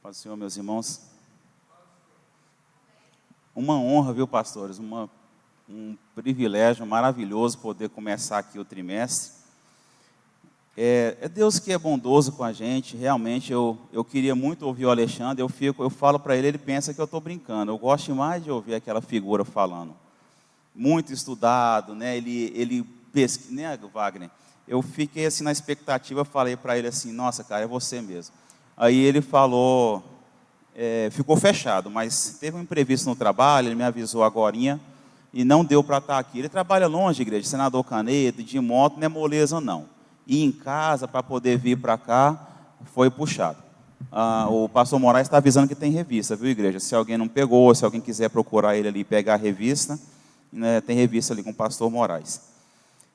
Paz do Senhor, meus irmãos. Uma honra, viu, pastores? Um privilégio maravilhoso poder começar aqui o trimestre. É Deus que é bondoso com a gente. Realmente, eu queria muito ouvir o Alexandre. Eu falo para ele pensa que eu estou brincando. Eu gosto mais de ouvir aquela figura falando. Muito estudado, né? Ele pesquisa, né, Wagner? Eu fiquei assim na expectativa, falei para ele assim, nossa, cara, é você mesmo. Aí ele falou, ficou fechado, mas teve um imprevisto no trabalho, ele me avisou agorinha, e não deu para estar aqui. Ele trabalha longe, igreja, Senador Canedo, de moto, não é moleza não. E em casa, para poder vir para cá, foi puxado. O pastor Moraes está avisando que tem revista, viu, igreja? Se alguém não pegou, se alguém quiser procurar ele ali e pegar a revista, né, tem revista ali com o pastor Moraes.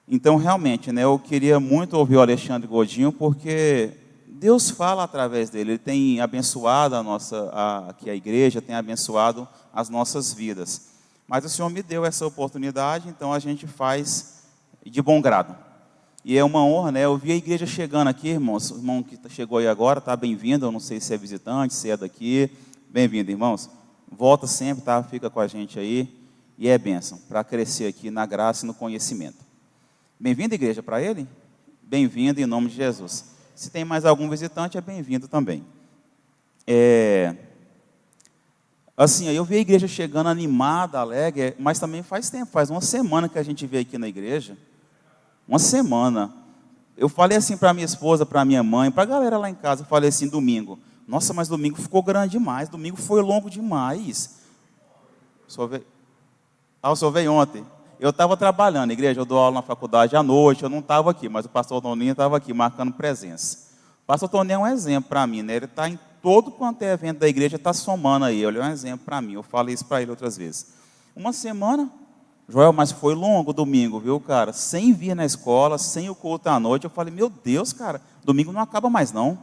Então, realmente, né, eu queria muito ouvir o Alexandre Godinho, porque Deus fala através dele. Ele tem abençoado aqui a igreja, tem abençoado as nossas vidas. Mas o Senhor me deu essa oportunidade, então a gente faz de bom grado. E é uma honra, né? Eu vi a igreja chegando aqui, irmãos. O irmão que chegou aí agora, está bem-vindo. Eu não sei se é visitante, se é daqui. Bem-vindo, irmãos. Volta sempre, tá? Fica com a gente aí. E é bênção, para crescer aqui na graça e no conhecimento. Bem-vindo, igreja, para ele? Bem-vindo em nome de Jesus. Se tem mais algum visitante, é bem-vindo também. Assim, eu vi a igreja chegando animada, alegre, mas também faz tempo, faz uma semana que a gente veio aqui na igreja. Uma semana. Eu falei assim para minha esposa, para minha mãe, para a galera lá em casa, eu falei assim, domingo. Nossa, mas domingo ficou grande demais, domingo foi longo demais. O senhor veio ontem. Eu estava trabalhando, igreja, eu dou aula na faculdade à noite, eu não estava aqui, mas o pastor Toninho estava aqui, marcando presença. O pastor Toninho é um exemplo para mim, né? Ele está em todo quanto é evento da igreja, está somando aí, ele é um exemplo para mim, eu falei isso para ele outras vezes. Uma semana, Joel, mas foi longo domingo, viu, cara? Sem vir na escola, sem o culto à noite, eu falei, meu Deus, cara, domingo não acaba mais não.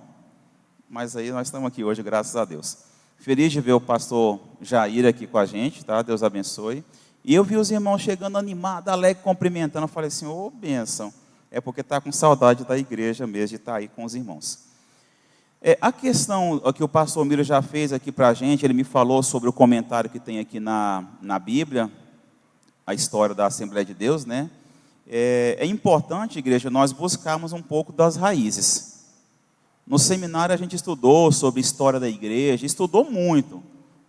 Mas aí nós estamos aqui hoje, graças a Deus. Feliz de ver o pastor Jair aqui com a gente, tá? Deus abençoe. E eu vi os irmãos chegando animados, alegre, cumprimentando. Eu falei assim, ô bênção. É porque está com saudade da igreja mesmo, de estar aí com os irmãos. A questão que o pastor Miro já fez aqui para a gente, ele me falou sobre o comentário que tem aqui na Bíblia, a história da Assembleia de Deus, né? É importante, igreja, nós buscarmos um pouco das raízes. No seminário a gente estudou sobre a história da igreja, estudou muito.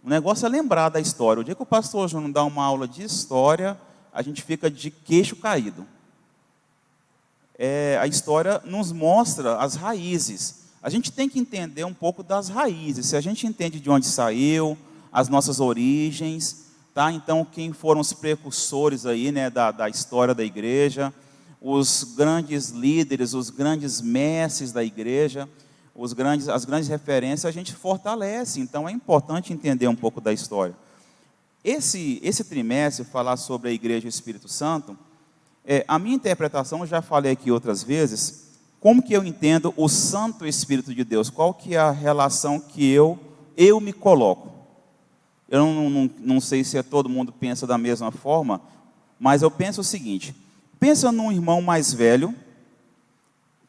O negócio é lembrar da história. O dia que o pastor Júnior dá uma aula de história, a gente fica de queixo caído. A história nos mostra as raízes. A gente tem que entender um pouco das raízes. Se a gente entende de onde saiu, as nossas origens, tá? Então, quem foram os precursores aí, né, da história da igreja, os grandes líderes, os grandes mestres da igreja, as grandes referências, a gente fortalece. Então, é importante entender um pouco da história. Esse trimestre, falar sobre a Igreja e o Espírito Santo, a minha interpretação, eu já falei aqui outras vezes, como que eu entendo o Santo Espírito de Deus? Qual que é a relação que eu me coloco? Eu não sei se todo mundo pensa da mesma forma, mas eu penso o seguinte, pensa num irmão mais velho,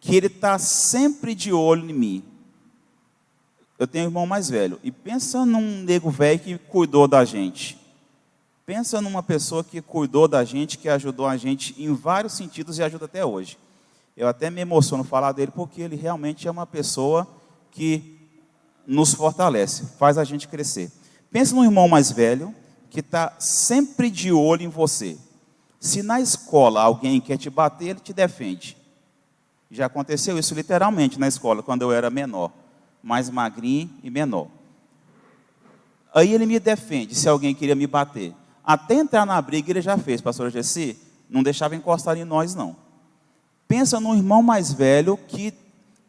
que ele está sempre de olho em mim. Eu tenho um irmão mais velho. E pensa num nego velho que cuidou da gente. Pensa numa pessoa que cuidou da gente, que ajudou a gente em vários sentidos e ajuda até hoje. Eu até me emociono falar dele, porque ele realmente é uma pessoa que nos fortalece, faz a gente crescer. Pensa num irmão mais velho, que está sempre de olho em você. Se na escola alguém quer te bater, ele te defende. Já aconteceu isso literalmente na escola, quando eu era menor, mais magrinho e menor. Aí ele me defende, se alguém queria me bater. Até entrar na briga ele já fez, pastor Gessi, não deixava encostar em nós não. Pensa num irmão mais velho que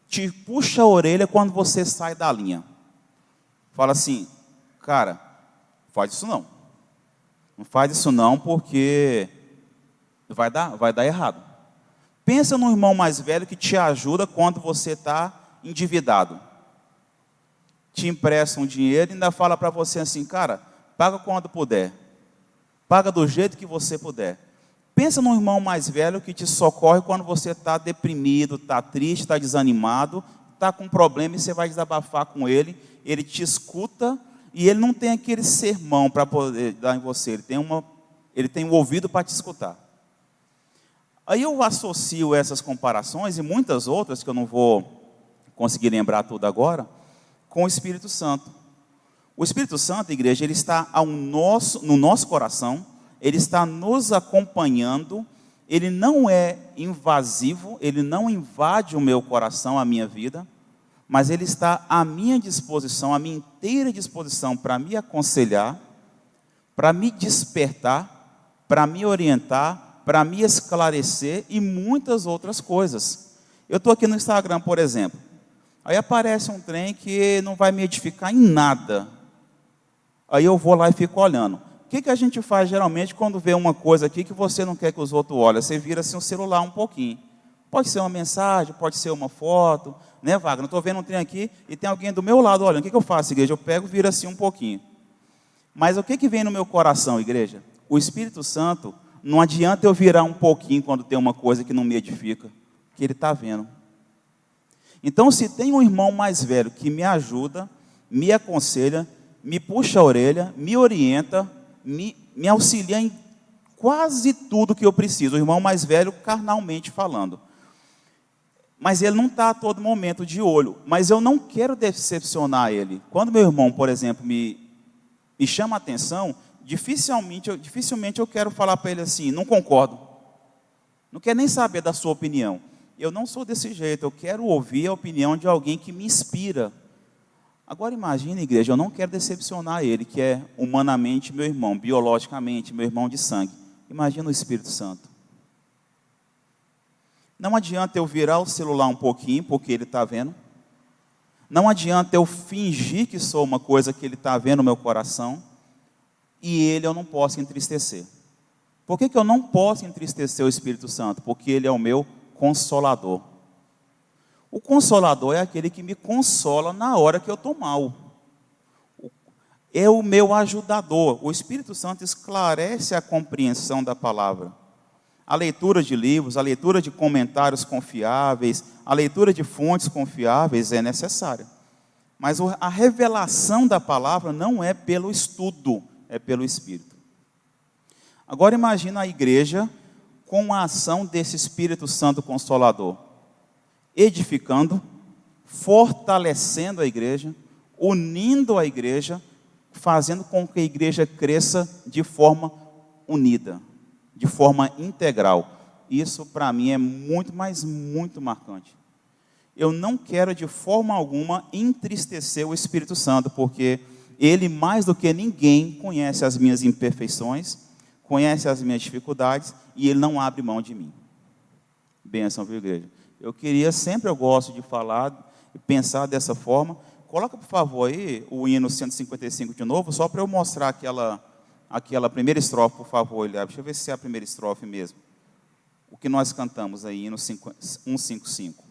te puxa a orelha quando você sai da linha. Fala assim, cara, faz isso não. Não faz isso não, porque vai dar errado. Pensa num irmão mais velho que te ajuda quando você está endividado. Te empresta um dinheiro e ainda fala para você assim, cara, paga quando puder. Paga do jeito que você puder. Pensa num irmão mais velho que te socorre quando você está deprimido, está triste, está desanimado, está com um problema e você vai desabafar com ele, ele te escuta e ele não tem aquele sermão para poder dar em você, ele tem um ouvido para te escutar. Aí eu associo essas comparações e muitas outras, que eu não vou conseguir lembrar tudo agora, com o Espírito Santo. O Espírito Santo, igreja, ele está no nosso coração, ele está nos acompanhando, ele não é invasivo, ele não invade o meu coração, a minha vida, mas ele está à minha disposição, à minha inteira disposição para me aconselhar, para me despertar, para me orientar, para me esclarecer e muitas outras coisas. Eu estou aqui no Instagram, por exemplo, aí aparece um trem que não vai me edificar em nada, aí eu vou lá e fico olhando. O que a gente faz geralmente quando vê uma coisa aqui que você não quer que os outros olhem? Você vira assim o celular um pouquinho. Pode ser uma mensagem, pode ser uma foto, né, Wagner? Eu estou vendo um trem aqui e tem alguém do meu lado olhando. O que eu faço, igreja? Eu pego e viro assim um pouquinho. Mas o que vem no meu coração, igreja? O Espírito Santo, não adianta eu virar um pouquinho quando tem uma coisa que não me edifica, que ele está vendo. Então, se tem um irmão mais velho que me ajuda, me aconselha, me puxa a orelha, me orienta, me auxilia em quase tudo que eu preciso, o irmão mais velho carnalmente falando. Mas ele não está a todo momento de olho, mas eu não quero decepcionar ele. Quando meu irmão, por exemplo, me chama a atenção, dificilmente eu quero falar para ele assim, não concordo, não quero nem saber da sua opinião. Eu não sou desse jeito, eu quero ouvir a opinião de alguém que me inspira. Agora imagine, igreja, eu não quero decepcionar ele, que é humanamente meu irmão, biologicamente meu irmão de sangue. Imagina o Espírito Santo. Não adianta eu virar o celular um pouquinho, porque ele está vendo. Não adianta eu fingir que sou uma coisa que ele está vendo no meu coração, e ele eu não posso entristecer. Por que eu não posso entristecer o Espírito Santo? Porque ele é o meu consolador. O consolador é aquele que me consola na hora que eu estou mal. É o meu ajudador. O Espírito Santo esclarece a compreensão da palavra. A leitura de livros, a leitura de comentários confiáveis, a leitura de fontes confiáveis é necessária. Mas a revelação da palavra não é pelo estudo, é pelo Espírito. Agora imagina a igreja com a ação desse Espírito Santo Consolador. Edificando, fortalecendo a igreja, unindo a igreja, fazendo com que a igreja cresça de forma unida, de forma integral. Isso para mim é muito, mas muito marcante. Eu não quero de forma alguma entristecer o Espírito Santo, porque ele mais do que ninguém conhece as minhas imperfeições, conhece as minhas dificuldades e ele não abre mão de mim. Bênção, viu, igreja? Eu gosto de falar e pensar dessa forma. Coloca, por favor, aí o hino 155 de novo, só para eu mostrar aquela primeira estrofe, por favor, Eliab. Deixa eu ver se é a primeira estrofe mesmo. O que nós cantamos aí, hino 155.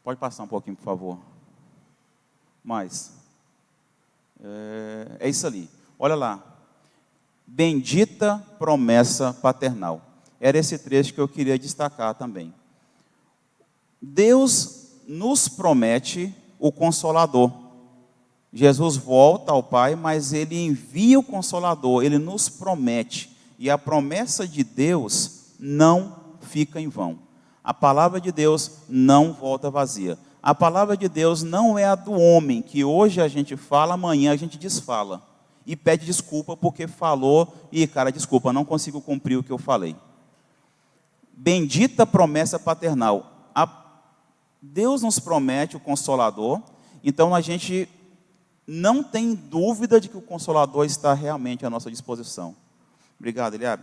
Pode passar um pouquinho, por favor. Mais. É isso ali. Olha lá. Bendita promessa paternal. Era esse trecho que eu queria destacar também. Deus nos promete o Consolador. Jesus volta ao Pai, mas Ele envia o Consolador, Ele nos promete. E a promessa de Deus não fica em vão. A palavra de Deus não volta vazia. A palavra de Deus não é a do homem, que hoje a gente fala, amanhã a gente desfala. E pede desculpa porque falou, e cara, desculpa, não consigo cumprir o que eu falei. Bendita promessa paternal. Deus nos promete o Consolador, então a gente não tem dúvida de que o Consolador está realmente à nossa disposição. Obrigado, Eliab.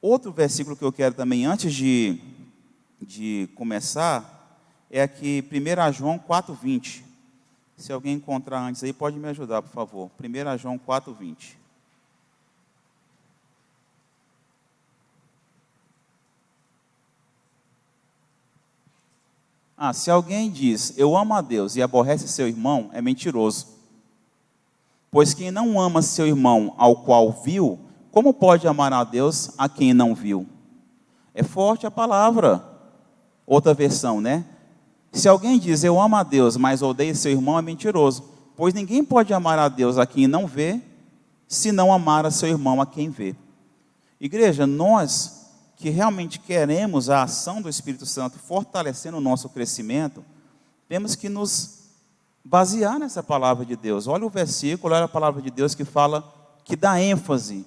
Outro versículo que eu quero também, antes de começar, é aqui, 1 João 4,20. Se alguém encontrar antes aí, pode me ajudar, por favor. 1 João 4,20. Se alguém diz, eu amo a Deus e aborrece seu irmão, é mentiroso. Pois quem não ama seu irmão ao qual viu, como pode amar a Deus a quem não viu? É forte a palavra. Outra versão, né? Se alguém diz, eu amo a Deus, mas odeia seu irmão, é mentiroso. Pois ninguém pode amar a Deus a quem não vê, se não amar a seu irmão a quem vê. Igreja, nós que realmente queremos a ação do Espírito Santo fortalecendo o nosso crescimento, temos que nos basear nessa palavra de Deus. Olha o versículo, olha a palavra de Deus que fala, que dá ênfase.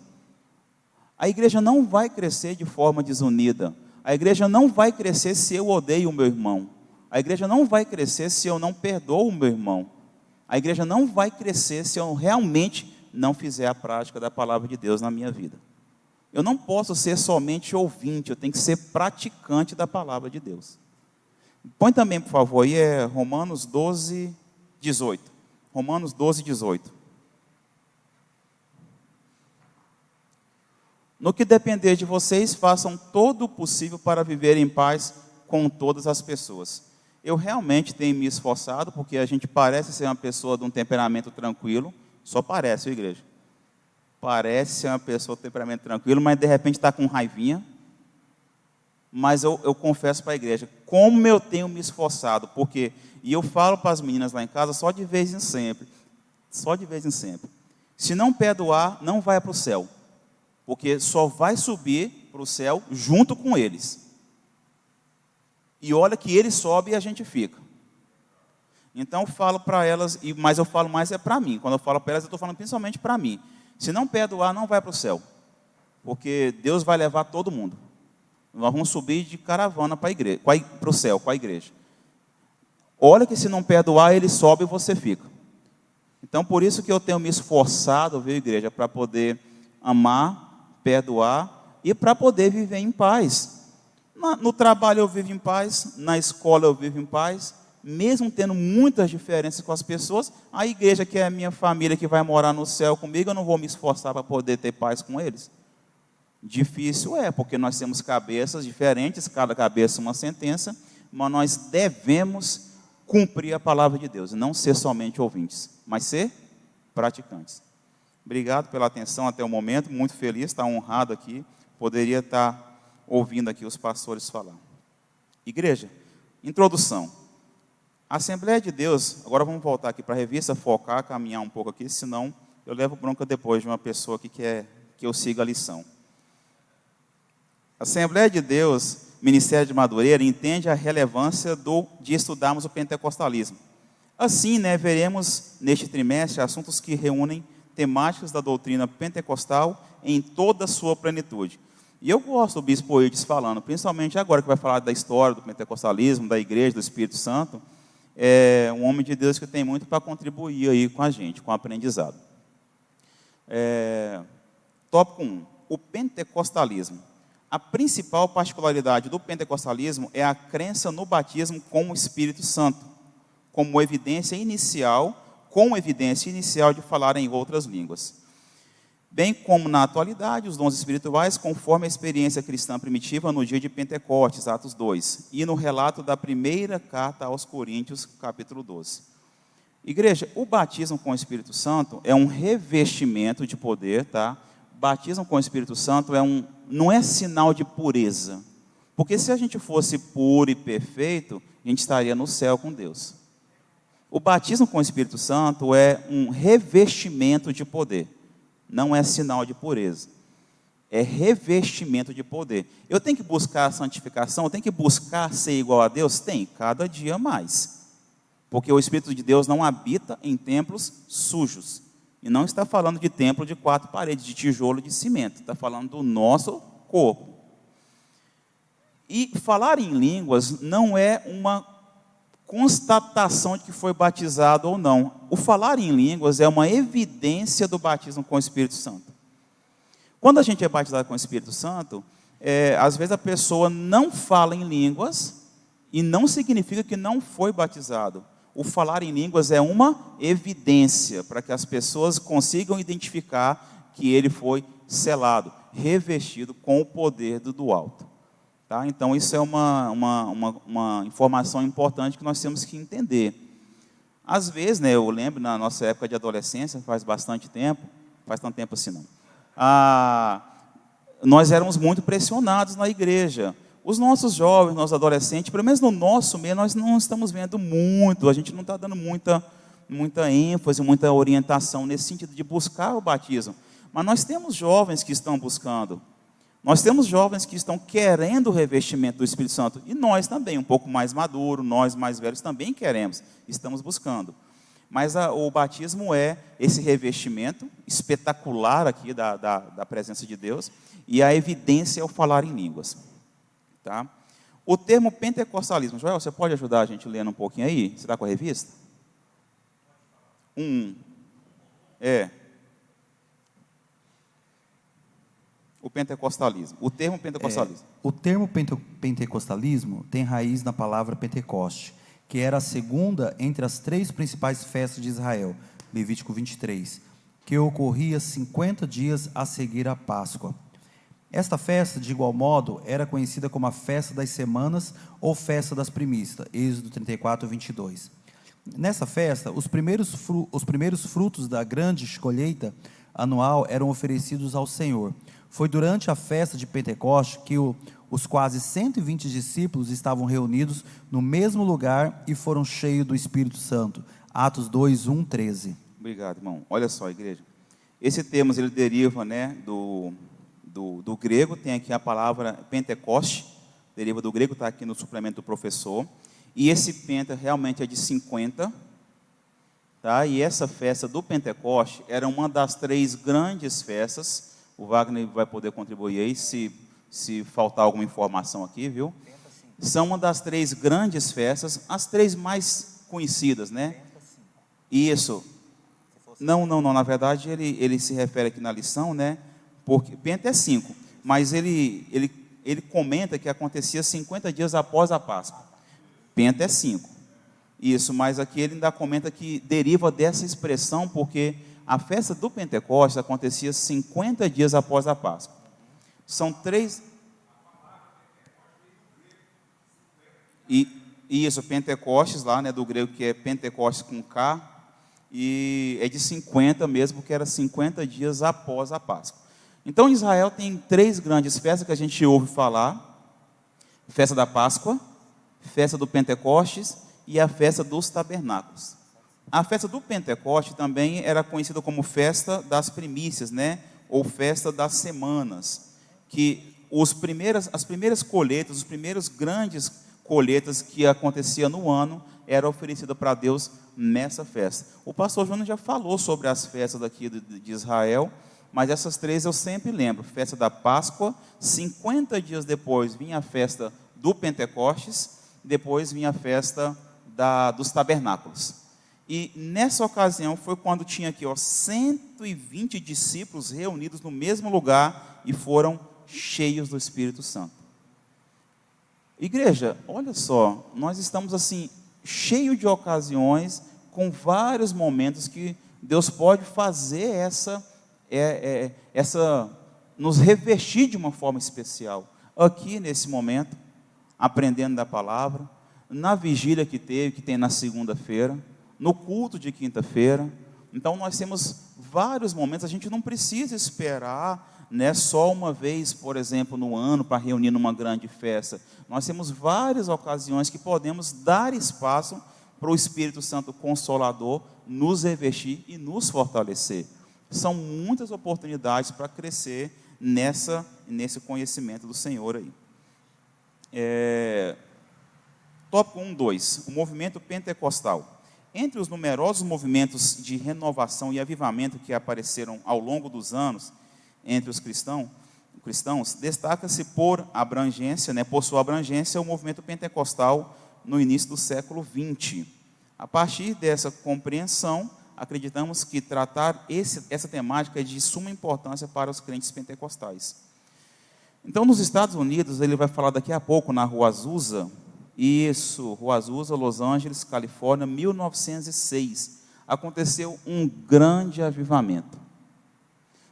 A igreja não vai crescer de forma desunida. A igreja não vai crescer se eu odeio o meu irmão. A igreja não vai crescer se eu não perdoo o meu irmão. A igreja não vai crescer se eu realmente não fizer a prática da palavra de Deus na minha vida. Eu não posso ser somente ouvinte, eu tenho que ser praticante da palavra de Deus. Põe também, por favor, aí Romanos 12, 18. Romanos 12, 18. No que depender de vocês, façam todo o possível para viver em paz com todas as pessoas. Eu realmente tenho me esforçado, porque a gente parece ser uma pessoa de um temperamento tranquilo, só parece, igreja. Parece ser uma pessoa de temperamento tranquilo, mas de repente está com raivinha. Mas eu confesso para a igreja, como eu tenho me esforçado, porque, e eu falo para as meninas lá em casa, só de vez em sempre, se não perdoar, não vai para o céu. Porque só vai subir para o céu junto com eles. E olha que ele sobe e a gente fica. Então eu falo para elas, mas eu falo mais para mim. Quando eu falo para elas, eu estou falando principalmente para mim. Se não perdoar, não vai para o céu. Porque Deus vai levar todo mundo. Nós vamos subir de caravana para o céu, com a igreja. Olha que se não perdoar, ele sobe e você fica. Então por isso que eu tenho me esforçado, viu, igreja, para poder amar, perdoar e para poder viver em paz. No trabalho eu vivo em paz, na escola eu vivo em paz, mesmo tendo muitas diferenças com as pessoas, a igreja que é a minha família, que vai morar no céu comigo, eu não vou me esforçar para poder ter paz com eles? Difícil porque nós temos cabeças diferentes, cada cabeça uma sentença, mas nós devemos cumprir a palavra de Deus, não ser somente ouvintes, mas ser praticantes. Obrigado pela atenção até o momento, muito feliz, está honrado aqui, poderia estar ouvindo aqui os pastores falar. Igreja, introdução. A Assembleia de Deus, agora vamos voltar aqui para a revista, focar, caminhar um pouco aqui, senão eu levo bronca depois de uma pessoa aqui que eu siga a lição. A Assembleia de Deus, Ministério de Madureira, entende a relevância de estudarmos o pentecostalismo. Assim, veremos neste trimestre assuntos que reúnem temáticas da doutrina pentecostal em toda a sua plenitude. E eu gosto do bispo Eudes falando, principalmente agora que vai falar da história do pentecostalismo, da igreja, do Espírito Santo, é um homem de Deus que tem muito para contribuir aí com a gente, com o aprendizado. Tópico 1, o pentecostalismo. A principal particularidade do pentecostalismo é a crença no batismo com o Espírito Santo, como evidência inicial de falar em outras línguas. Bem como na atualidade, os dons espirituais, conforme a experiência cristã primitiva no dia de Pentecostes, Atos 2, e no relato da primeira carta aos Coríntios, capítulo 12. Igreja, o batismo com o Espírito Santo é um revestimento de poder, tá? Batismo com o Espírito Santo não é sinal de pureza, porque se a gente fosse puro e perfeito, a gente estaria no céu com Deus. O batismo com o Espírito Santo é um revestimento de poder, não é sinal de pureza, é revestimento de poder. Eu tenho que buscar a santificação, eu tenho que buscar ser igual a Deus? Tem, cada dia mais, porque o Espírito de Deus não habita em templos sujos, e não está falando de templo de 4 paredes, de tijolo e de cimento, está falando do nosso corpo. E falar em línguas não é uma constatação de que foi batizado ou não. O falar em línguas é uma evidência do batismo com o Espírito Santo. Quando a gente é batizado com o Espírito Santo, às vezes a pessoa não fala em línguas e não significa que não foi batizado. O falar em línguas é uma evidência para que as pessoas consigam identificar que ele foi selado, revestido com o poder do alto. Tá? Então isso é uma informação importante que nós temos que entender. Às vezes, eu lembro na nossa época de adolescência, faz bastante tempo, faz tanto tempo assim não. nós éramos muito pressionados na igreja. Os nossos jovens, nossos adolescentes, pelo menos no nosso meio, nós não estamos vendo muito, a gente não está dando muita ênfase, muita orientação nesse sentido de buscar o batismo. Mas nós temos jovens que estão buscando, nós temos jovens que estão querendo o revestimento do Espírito Santo, e nós também, um pouco mais maduros, nós mais velhos também queremos, estamos buscando. Mas o batismo é esse revestimento espetacular aqui da presença de Deus, e a evidência é o falar em línguas. Tá? O termo pentecostalismo, Joel, você pode ajudar a gente lendo um pouquinho aí? Você está com a revista? O pentecostalismo, o termo pentecostalismo. O termo pentecostalismo tem raiz na palavra Pentecoste, que era a segunda entre as 3 principais festas de Israel, Levítico 23, que ocorria 50 dias a seguir a Páscoa. Esta festa, de igual modo, era conhecida como a festa das semanas ou festa das primícias, Êxodo 34, 22. Nessa festa, os primeiros frutos da grande colheita anual eram oferecidos ao Senhor. Foi durante a festa de Pentecostes que os quase 120 discípulos estavam reunidos no mesmo lugar e foram cheios do Espírito Santo. Atos 2, 1, 13. Obrigado, irmão. Olha só, igreja. Esse termo, ele deriva, né, do grego, tem aqui a palavra Pentecoste, deriva do grego, está aqui no suplemento do professor. E esse penta realmente é de 50, tá? E essa festa do Pentecoste era uma das 3 grandes festas. O Wagner vai poder contribuir aí, se faltar alguma informação aqui, viu? São uma das 3 grandes festas, as 3 mais conhecidas, né? Isso. Não, na verdade ele se refere aqui na lição, né? Porque penta é 5, mas ele comenta que acontecia 50 dias após a Páscoa. Penta é 5. Isso, mas aqui ele ainda comenta que deriva dessa expressão, porque a festa do Pentecostes acontecia 50 dias após a Páscoa. São 3... E isso, Pentecostes lá, né, do grego, que é Pentecostes com K, e é de 50 mesmo, porque era 50 dias após a Páscoa. Então, Israel tem 3 grandes festas que a gente ouve falar: festa da Páscoa, festa do Pentecostes e a festa dos tabernáculos. A festa do Pentecoste também era conhecida como festa das primícias, né? Ou festa das semanas, que as primeiras colheitas, os primeiros grandes colheitas que acontecia no ano, era oferecida para Deus nessa festa. O pastor Júnior já falou sobre as festas daqui de Israel, mas essas 3 eu sempre lembro: festa da Páscoa, 50 dias depois vinha a festa do Pentecostes, depois vinha a festa dos tabernáculos. E nessa ocasião foi quando tinha aqui 120 discípulos reunidos no mesmo lugar e foram cheios do Espírito Santo. Igreja, olha só, nós estamos assim, cheio de ocasiões, com vários momentos que Deus pode fazer nos revestir de uma forma especial. Aqui nesse momento, aprendendo da palavra, na vigília que tem na segunda-feira, no culto de quinta-feira. Então nós temos vários momentos, a gente não precisa esperar, né, só uma vez, por exemplo, no ano, para reunir numa grande festa. Nós temos várias ocasiões que podemos dar espaço para o Espírito Santo Consolador nos revestir e nos fortalecer. São muitas oportunidades para crescer nesse conhecimento do Senhor aí. Tópico 1, 2, o movimento pentecostal. Entre os numerosos movimentos de renovação e avivamento que apareceram ao longo dos anos entre os cristãos, destaca-se por sua abrangência, o movimento pentecostal no início do século XX. A partir dessa compreensão, acreditamos que tratar essa temática é de suma importância para os crentes pentecostais. Então, nos Estados Unidos, ele vai falar daqui a pouco na Rua Azusa. Isso, Rua Azusa, Los Angeles, Califórnia, 1906. Aconteceu um grande avivamento.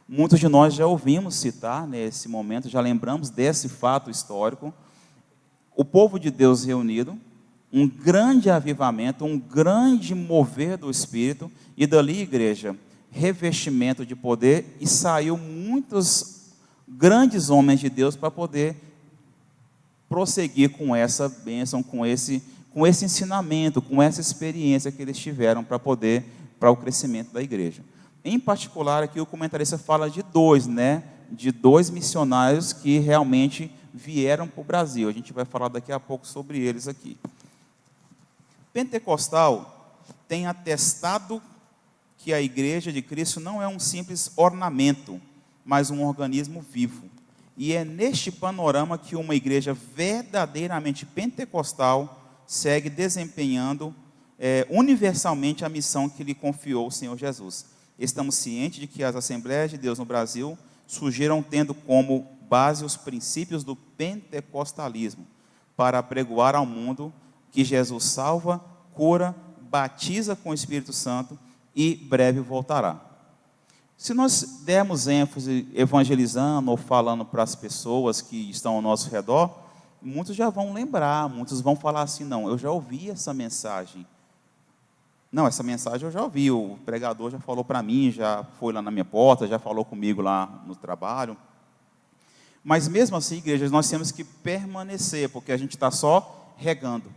Muitos de nós já ouvimos citar nesse momento, já lembramos desse fato histórico. O povo de Deus reunido, um grande avivamento, um grande mover do Espírito, e dali, igreja, revestimento de poder e saiu muitos grandes homens de Deus para poder prosseguir com essa bênção, com esse ensinamento, com essa experiência que eles tiveram para o crescimento da igreja. Em particular, aqui o comentarista fala de dois, né? De dois missionários que realmente vieram para o Brasil. A gente vai falar daqui a pouco sobre eles aqui. Pentecostal tem atestado que a igreja de Cristo não é um simples ornamento, mas um organismo vivo. E é neste panorama que uma igreja verdadeiramente pentecostal segue desempenhando universalmente a missão que lhe confiou o Senhor Jesus. Estamos cientes de que as Assembleias de Deus no Brasil surgiram tendo como base os princípios do pentecostalismo, para apregoar ao mundo que Jesus salva, cura, batiza com o Espírito Santo e breve voltará. Se nós dermos ênfase evangelizando ou falando para as pessoas que estão ao nosso redor, muitos já vão lembrar, muitos vão falar assim, não, eu já ouvi essa mensagem. Não, essa mensagem eu já ouvi, o pregador já falou para mim, já foi lá na minha porta, já falou comigo lá no trabalho. Mas mesmo assim, igrejas, nós temos que permanecer, porque a gente está só regando.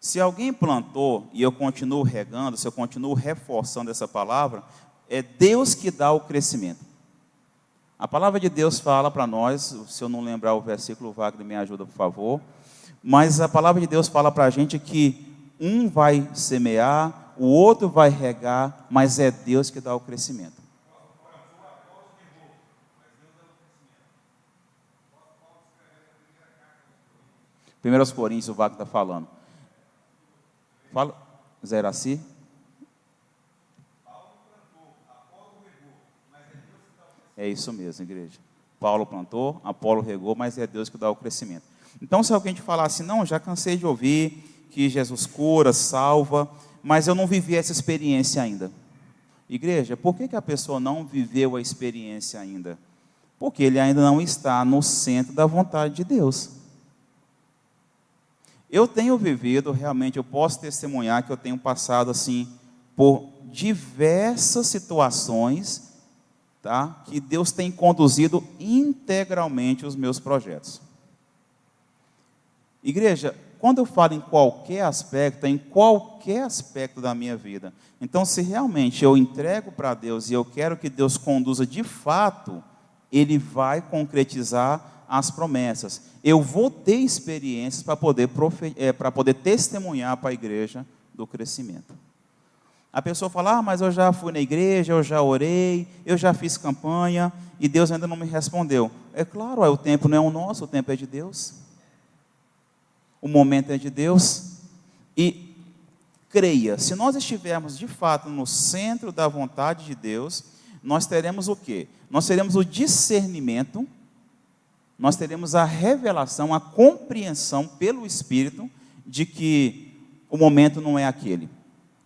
Se alguém plantou e eu continuo regando, se eu continuo reforçando essa palavra, é Deus que dá o crescimento. A palavra de Deus fala para nós, se eu não lembrar o versículo, Wagner me ajuda, por favor. Mas a palavra de Deus fala para a gente que um vai semear, o outro vai regar, mas é Deus que dá o crescimento. 1 Coríntios, o Wagner está falando. Fala, Zeraci. É isso mesmo, igreja. Paulo plantou, Apolo regou, mas é Deus que dá o crescimento. Então, se alguém te falar assim, não, já cansei de ouvir que Jesus cura, salva, mas eu não vivi essa experiência ainda. Igreja, por que a pessoa não viveu a experiência ainda? Porque ele ainda não está no centro da vontade de Deus. Eu tenho vivido, realmente, eu posso testemunhar que eu tenho passado assim, por diversas situações, tá? Que Deus tem conduzido integralmente os meus projetos. Igreja, quando eu falo em qualquer aspecto da minha vida, então se realmente eu entrego para Deus e eu quero que Deus conduza de fato, Ele vai concretizar as promessas. Eu vou ter experiências para poder testemunhar para a igreja do crescimento. A pessoa fala, mas eu já fui na igreja, eu já orei, eu já fiz campanha, e Deus ainda não me respondeu. É claro, o tempo não é o nosso, o tempo é de Deus. O momento é de Deus. E creia, se nós estivermos de fato no centro da vontade de Deus, nós teremos o quê? Nós teremos o discernimento, nós teremos a revelação, a compreensão pelo Espírito de que o momento não é aquele.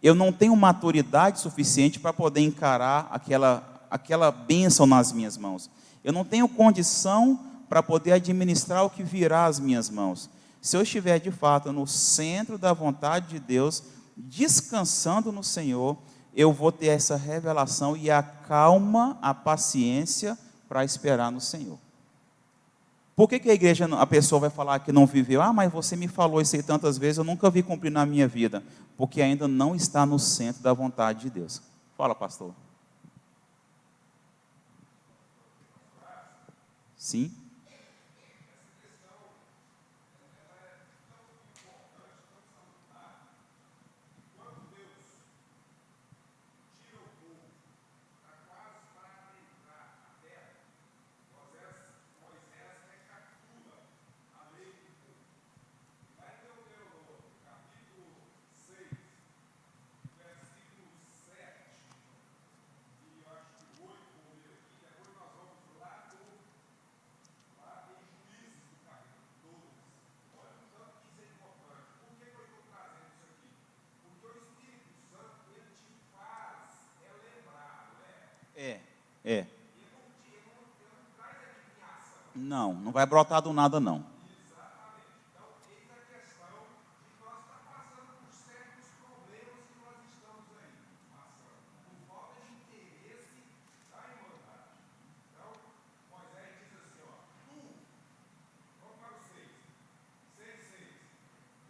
Eu não tenho maturidade suficiente para poder encarar aquela bênção nas minhas mãos. Eu não tenho condição para poder administrar o que virá às minhas mãos. Se eu estiver de fato no centro da vontade de Deus, descansando no Senhor, eu vou ter essa revelação e a calma, a paciência para esperar no Senhor. Por que a igreja, a pessoa vai falar que não viveu? Mas você me falou isso aí tantas vezes, eu nunca vi cumprir na minha vida. Porque ainda não está no centro da vontade de Deus. Fala, pastor. Sim. É. Não vai brotar do nada, não.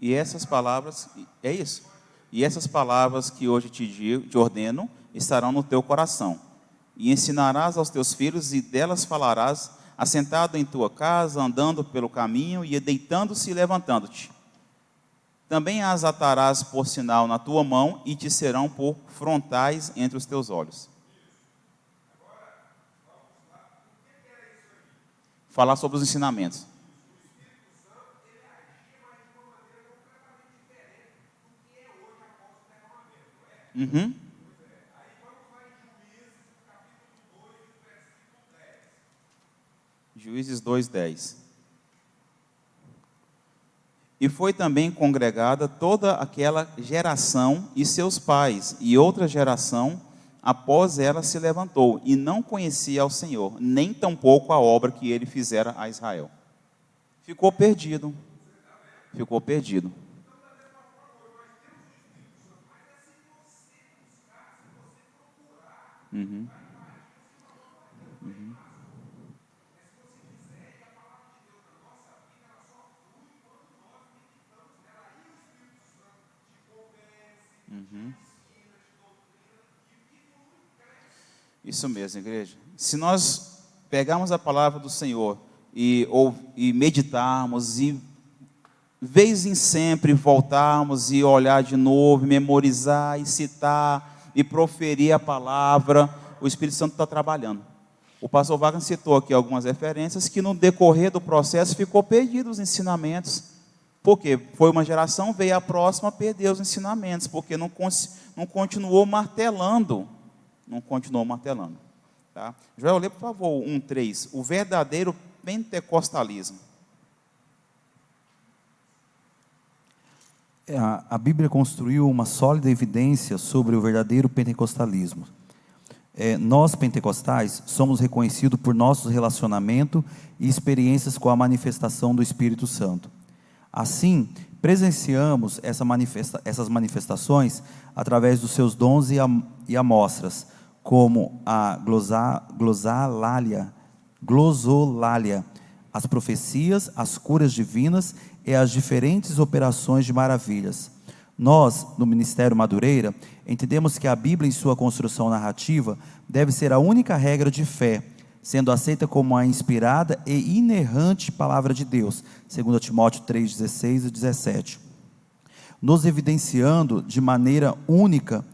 E essas palavras, é isso. E essas palavras que hoje te ordeno estarão no teu coração. E ensinarás aos teus filhos, e delas falarás, assentado em tua casa, andando pelo caminho, e deitando-se e levantando-te. Também as atarás por sinal na tua mão, e te serão por frontais entre os teus olhos. Falar sobre os ensinamentos. Uhum. Juízes 2:10. E foi também congregada toda aquela geração e seus pais, e outra geração após ela se levantou, e não conhecia ao Senhor, nem tampouco a obra que ele fizera a Israel. Ficou perdido. Ficou perdido. Uhum. Isso mesmo, igreja. Se nós pegarmos a palavra do Senhor e meditarmos, e vez em sempre voltarmos e olhar de novo, memorizar e citar e proferir a palavra, o Espírito Santo está trabalhando. O pastor Wagner citou aqui algumas referências que no decorrer do processo ficou perdido os ensinamentos. Porque foi uma geração, veio a próxima, perdeu os ensinamentos, porque não continuou martelando. Não continuou martelando. Tá? Joel, lê por favor 1:3. O verdadeiro pentecostalismo. A Bíblia construiu uma sólida evidência sobre o verdadeiro pentecostalismo. Nós, pentecostais, somos reconhecidos por nosso relacionamento e experiências com a manifestação do Espírito Santo. Assim, presenciamos essas manifestações através dos seus dons e amostras, como a glosolalia, as profecias, as curas divinas e as diferentes operações de maravilhas. Nós, no Ministério Madureira, entendemos que a Bíblia, em sua construção narrativa, deve ser a única regra de fé, sendo aceita como a inspirada e inerrante palavra de Deus, 2 Timóteo 3:16 e 17, nos evidenciando de maneira única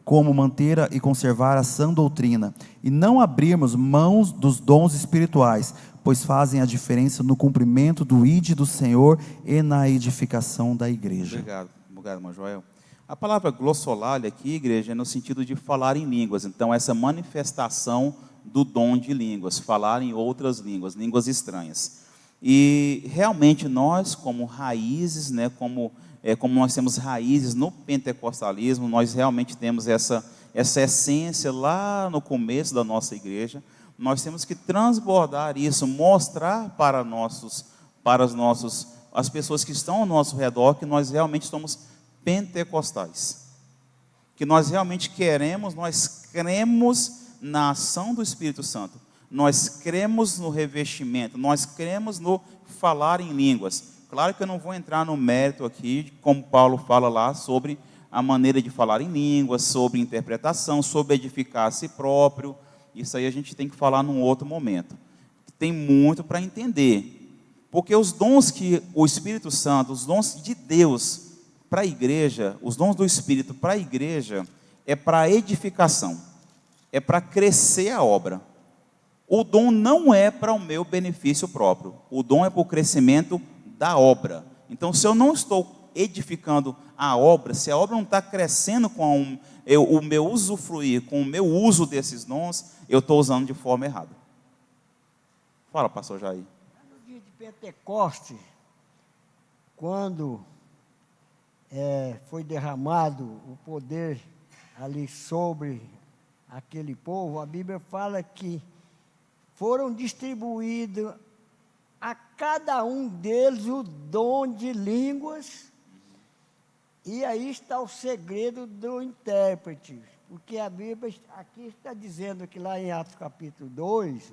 como manter e conservar a sã doutrina, e não abrirmos mãos dos dons espirituais, pois fazem a diferença no cumprimento do ID do Senhor e na edificação da igreja. Obrigado, irmão Joel. A palavra glossolalia aqui, igreja, é no sentido de falar em línguas. Então, essa manifestação do dom de línguas, falar em outras línguas, línguas estranhas. E realmente nós, como raízes, né, como nós temos raízes no pentecostalismo, nós realmente temos essa essência lá no começo da nossa igreja. Nós temos que transbordar isso, mostrar para as pessoas que estão ao nosso redor que nós realmente somos pentecostais, que nós realmente nós cremos na ação do Espírito Santo, nós cremos no revestimento, nós cremos no falar em línguas. Claro que eu não vou entrar no mérito aqui, como Paulo fala lá, sobre a maneira de falar em línguas, sobre interpretação, sobre edificar a si próprio. Isso aí a gente tem que falar num outro momento. Tem muito para entender, porque os dons que o Espírito Santo, os dons de Deus para a igreja, os dons do Espírito para a igreja, é para edificação, é para crescer a obra. O dom não é para o meu benefício próprio, o dom é para o crescimento da obra. Então, se eu não estou edificando a obra, se a obra não está crescendo com o meu usufruir, com o meu uso desses dons, eu estou usando de forma errada. Fala, pastor Jair. No dia de Pentecoste, quando foi derramado o poder ali sobre aquele povo, a Bíblia fala que foram distribuídos a cada um deles o dom de línguas, e aí está o segredo do intérprete, porque a Bíblia aqui está dizendo que lá em Atos capítulo 2,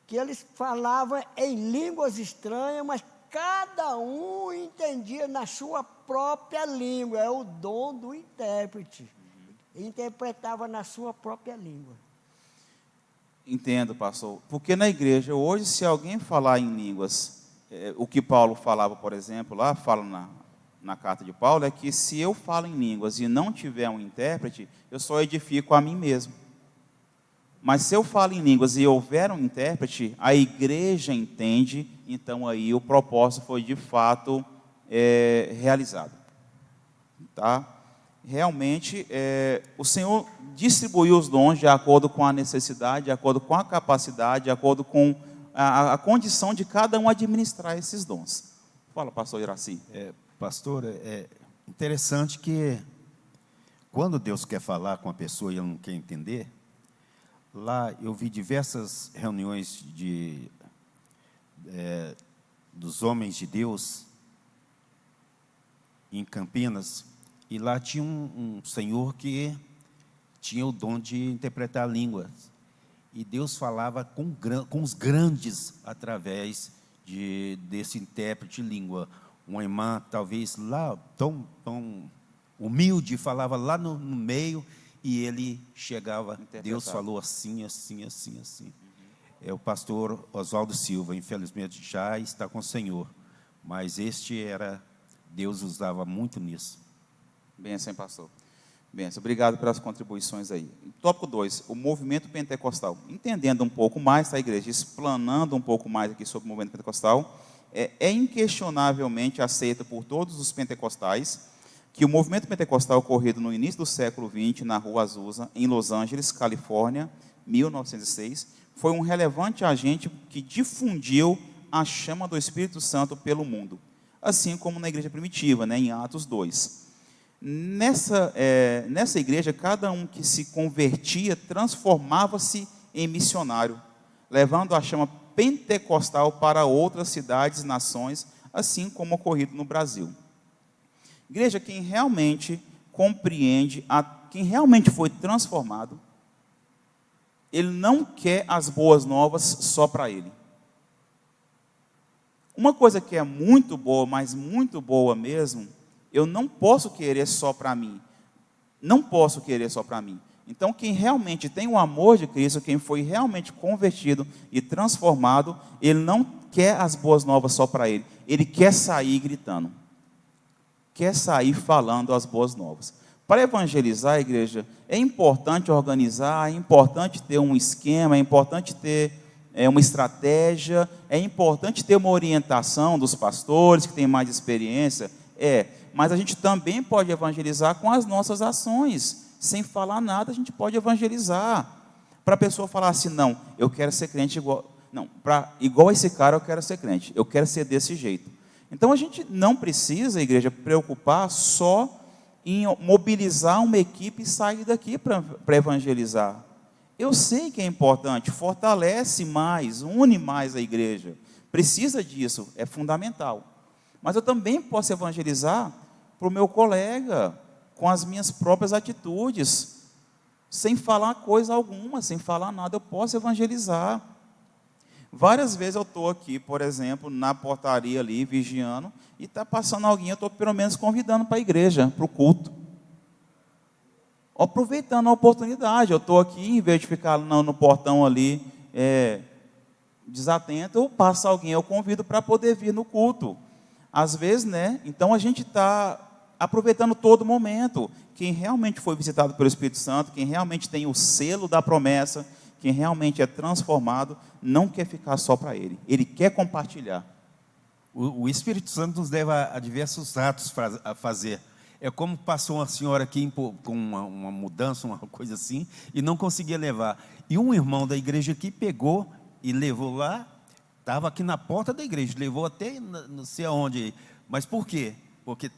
que eles falavam em línguas estranhas, mas cada um entendia na sua própria língua. É o dom do intérprete. Interpretava na sua própria língua. Entendo, pastor. Porque na igreja hoje, se alguém falar em línguas, o que Paulo falava, por exemplo, lá, fala na carta de Paulo, é que se eu falo em línguas e não tiver um intérprete, eu só edifico a mim mesmo. Mas se eu falo em línguas e houver um intérprete, a igreja entende, então aí o propósito foi de fato realizado. Tá? Realmente, o Senhor distribuiu os dons de acordo com a necessidade, de acordo com a capacidade, de acordo com a condição de cada um administrar esses dons. Fala, pastor Iraci. Pastor, é interessante que quando Deus quer falar com a pessoa e ela não quer entender, lá eu vi diversas reuniões dos homens de Deus em Campinas, e lá tinha um senhor que tinha o dom de interpretar línguas, e Deus falava com os grandes através desse intérprete de língua. Uma irmã, talvez lá, tão humilde, falava lá no meio, e ele chegava, Deus falou assim, assim, assim, assim. É o pastor Oswaldo Silva, infelizmente já está com o Senhor, mas Deus usava muito nisso. Benção, pastor. Benção, obrigado pelas contribuições aí. Tópico 2, o movimento pentecostal. Entendendo um pouco mais, tá, igreja? Explanando um pouco mais aqui sobre o movimento pentecostal, é inquestionavelmente aceito por todos os pentecostais que o movimento pentecostal ocorrido no início do século XX, na Rua Azusa, em Los Angeles, Califórnia, 1906, foi um relevante agente que difundiu a chama do Espírito Santo pelo mundo, assim como na igreja primitiva, né, em Atos 2. Nessa igreja, cada um que se convertia transformava-se em missionário, levando a chama pentecostal para outras cidades, nações, assim como ocorrido no Brasil. Igreja, quem realmente compreende, quem realmente foi transformado, ele não quer as boas novas só para ele. Uma coisa que é muito boa, mas muito boa mesmo, eu não posso querer só para mim. Não posso querer só para mim. Então, quem realmente tem o amor de Cristo, quem foi realmente convertido e transformado, ele não quer as boas novas só para ele. Ele quer sair gritando. Quer sair falando as boas novas. Para evangelizar a igreja, é importante organizar, é importante ter um esquema, é importante ter uma estratégia, é importante ter uma orientação dos pastores que têm mais experiência, mas a gente também pode evangelizar com as nossas ações. Sem falar nada, a gente pode evangelizar. Para a pessoa falar assim, não, eu quero ser crente igual... Não, igual esse cara eu quero ser crente, eu quero ser desse jeito. Então a gente não precisa, igreja, preocupar só em mobilizar uma equipe e sair daqui para evangelizar. Eu sei que é importante, fortalece mais, une mais a igreja. Precisa disso, é fundamental. Mas eu também posso evangelizar para o meu colega, com as minhas próprias atitudes, sem falar coisa alguma, sem falar nada, eu posso evangelizar. Várias vezes eu estou aqui, por exemplo, na portaria ali, vigiando, e está passando alguém, eu estou pelo menos convidando para a igreja, para o culto. Aproveitando a oportunidade, eu estou aqui, em vez de ficar no portão ali, desatento, eu passo alguém, eu convido para poder vir no culto. Às vezes, né? Então a gente está aproveitando todo momento. Quem realmente foi visitado pelo Espírito Santo, quem realmente tem o selo da promessa, quem realmente é transformado, não quer ficar só para ele. Ele quer compartilhar. O Espírito Santo nos leva a diversos atos a fazer. É como passou uma senhora aqui com uma mudança, uma coisa assim, e não conseguia levar. E um irmão da igreja aqui pegou e levou lá, estava aqui na porta da igreja, levou até não sei aonde. Mas por quê? Porque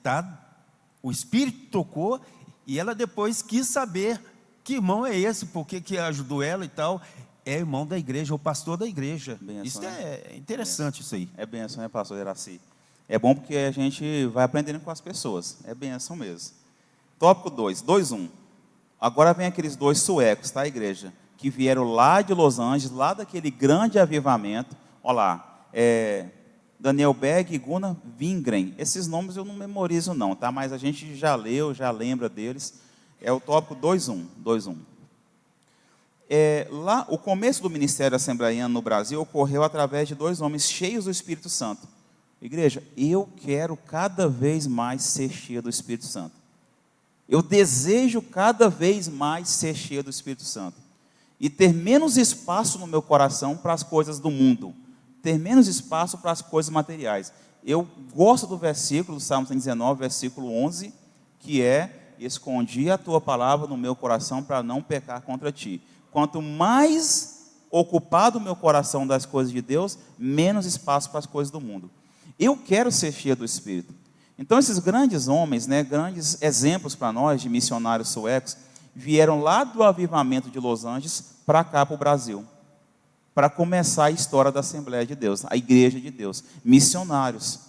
o Espírito tocou e ela depois quis saber que irmão é esse, por que ajudou ela e tal. É irmão da igreja, o pastor da igreja. Benção, isso é interessante, isso aí. É benção, né, pastor Iraci? É bom porque a gente vai aprendendo com as pessoas. É benção mesmo. Tópico 2, 2:1. Agora vem aqueles dois suecos, tá, igreja? Que vieram lá de Los Angeles, lá daquele grande avivamento. Olha lá, Daniel Berg e Gunnar Wingren. Esses nomes eu não memorizo não, tá? Mas a gente já leu, já lembra deles. É o tópico 2.1. Lá, o começo do ministério assembleiano no Brasil ocorreu através de 2 homens cheios do Espírito Santo. Igreja, eu quero cada vez mais ser cheio do Espírito Santo. Eu desejo cada vez mais ser cheio do Espírito Santo. E ter menos espaço no meu coração para as coisas do mundo. Ter menos espaço para as coisas materiais. Eu gosto do versículo, do Salmo 119, versículo 11, que é: escondi a tua palavra no meu coração para não pecar contra ti. Quanto mais ocupado o meu coração das coisas de Deus, menos espaço para as coisas do mundo. Eu quero ser cheio do Espírito. Então esses grandes homens, né, grandes exemplos para nós de missionários suecos, vieram lá do avivamento de Los Angeles para cá, para o Brasil, para começar a história da Assembleia de Deus, a Igreja de Deus, missionários.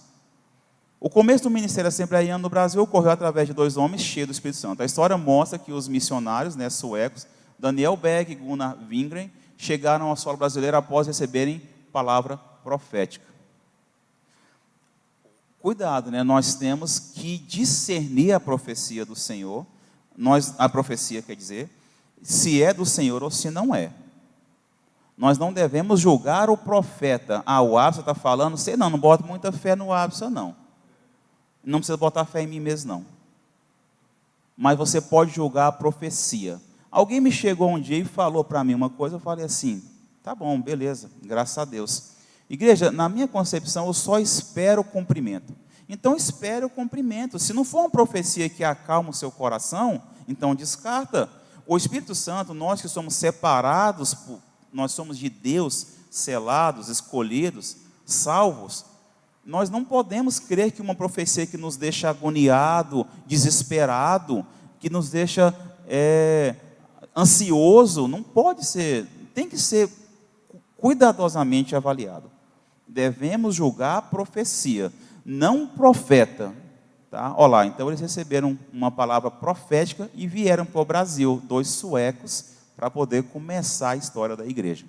O começo do ministério assembleiano no Brasil ocorreu através de 2 homens cheios do Espírito Santo. A história mostra que os missionários, né, suecos, Daniel Berg e Gunnar Wingren, chegaram ao solo brasileiro após receberem palavra profética. Cuidado, né? Nós temos que discernir a profecia do Senhor, a profecia quer dizer, se é do Senhor ou se não é. Nós não devemos julgar o profeta. O Absa está falando, sei não boto muita fé no Absa não. Não precisa botar fé em mim mesmo não. Mas você pode julgar a profecia. Alguém me chegou um dia e falou para mim uma coisa, eu falei assim, tá bom, beleza, graças a Deus. Igreja, na minha concepção, eu só espero o cumprimento. Então, espere o cumprimento. Se não for uma profecia que acalma o seu coração, então descarta. O Espírito Santo, nós que somos separados, nós somos de Deus, selados, escolhidos, salvos, nós não podemos crer que uma profecia que nos deixa agoniado, desesperado, que nos deixa ansioso, não pode ser, tem que ser cuidadosamente avaliado. Devemos julgar a profecia, não o profeta. Tá? Olha lá, então eles receberam uma palavra profética e vieram para o Brasil, 2 suecos, para poder começar a história da igreja.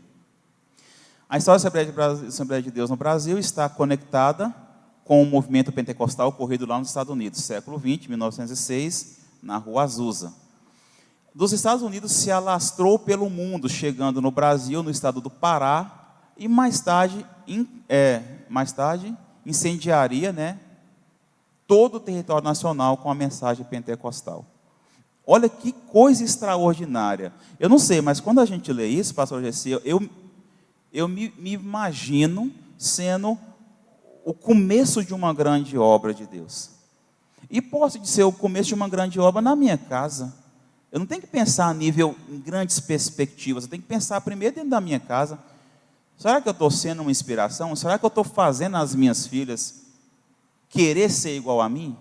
A história da Assembleia de Deus no Brasil está conectada com o movimento pentecostal ocorrido lá nos Estados Unidos, século XX, 1906, na Rua Azusa. Dos Estados Unidos se alastrou pelo mundo, chegando no Brasil, no estado do Pará, e mais tarde incendiaria, né, todo o território nacional com a mensagem pentecostal. Olha que coisa extraordinária. Eu não sei, mas quando a gente lê isso, pastor Gessi, eu me imagino sendo o começo de uma grande obra de Deus. E pode ser o começo de uma grande obra na minha casa. Eu não tenho que pensar em grandes perspectivas, eu tenho que pensar primeiro dentro da minha casa. Será que eu estou sendo uma inspiração? Será que eu estou fazendo as minhas filhas querer ser igual a mim?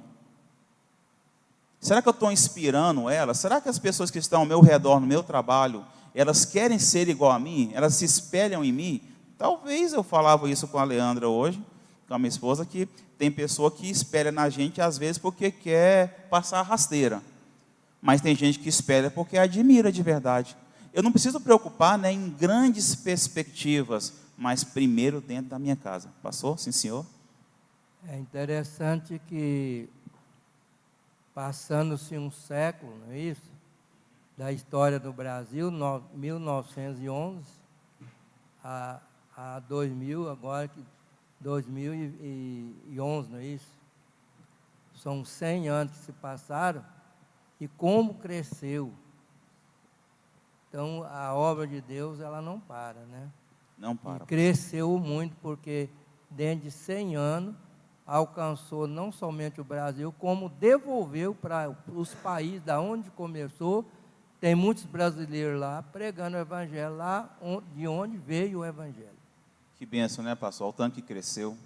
Será que eu estou inspirando elas? Será que as pessoas que estão ao meu redor, no meu trabalho, elas querem ser igual a mim? Elas se espelham em mim? Talvez eu falava isso com a Leandra hoje, com a minha esposa, que tem pessoa que espelha na gente, às vezes, porque quer passar a rasteira. Mas tem gente que espelha porque admira de verdade. Eu não preciso preocupar, né, em grandes perspectivas, mas primeiro dentro da minha casa. Passou? Sim, senhor? É interessante que, passando-se um século, não é isso? Da história do Brasil, 1911, a 2000, agora que 2011, não é isso? São 100 anos que se passaram, e como cresceu. Então, a obra de Deus, ela não para, né? Não para. E cresceu muito, porque dentro de 100 anos, alcançou não somente o Brasil, como devolveu para os países da onde começou. Tem muitos brasileiros lá pregando o evangelho, lá de onde veio o evangelho. Que bênção, né, pastor? O tanto que cresceu.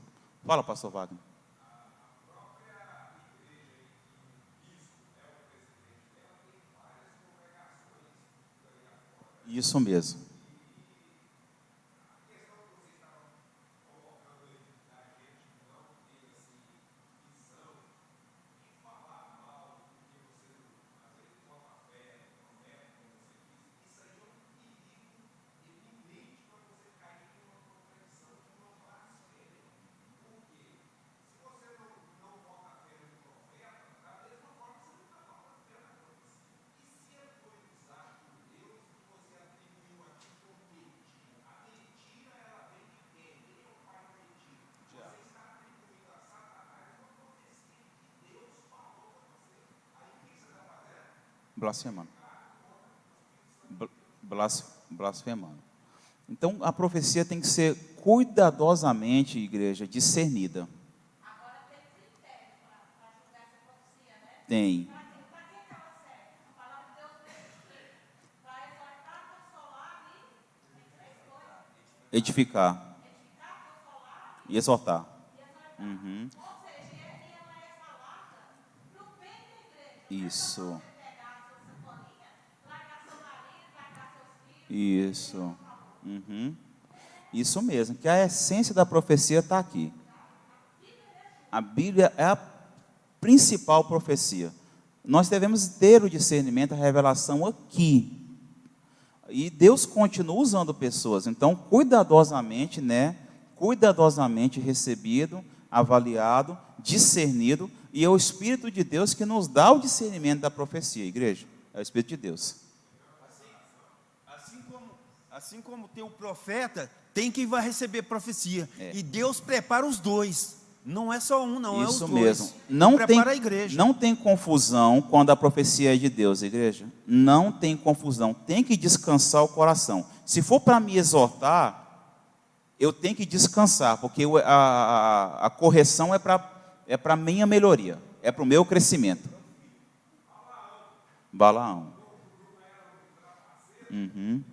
Fala, pastor Wagner. Isso mesmo. Blasfemando. Blasfemando. Então, a profecia tem que ser cuidadosamente, igreja, discernida. Agora tem critério para julgar essa profecia, né? Tem. Para quem ela serve? A palavra de Deus diz que para exortar, consolar e tem três coisas. Edificar. Edificar, consolar E exortar. e exortar. Uhum. Ou seja, e ela é falada para o bem da igreja. Isso. Não é só você pegar a sua sanfoninha, largar seu marido, largar seus filhos. Isso. Uhum. Isso mesmo, que a essência da profecia está aqui. A Bíblia é a principal profecia. Nós devemos ter o discernimento, a revelação aqui. E Deus continua usando pessoas. Então, cuidadosamente, né? Cuidadosamente recebido, avaliado, discernido. E é o Espírito de Deus que nos dá o discernimento da profecia, igreja. É o Espírito de Deus. Assim como tem o profeta, tem quem vai receber profecia. É. E Deus prepara os dois. Não é só um, não, é os Isso dois. mesmo. Ele Não tem, prepara a igreja. não tem confusão quando a profecia é de Deus, igreja. Não tem confusão. Tem que descansar o coração. Se for para me exortar, eu tenho que descansar, porque a correção é para minha melhoria, é para o meu crescimento. Balaão. Uhum.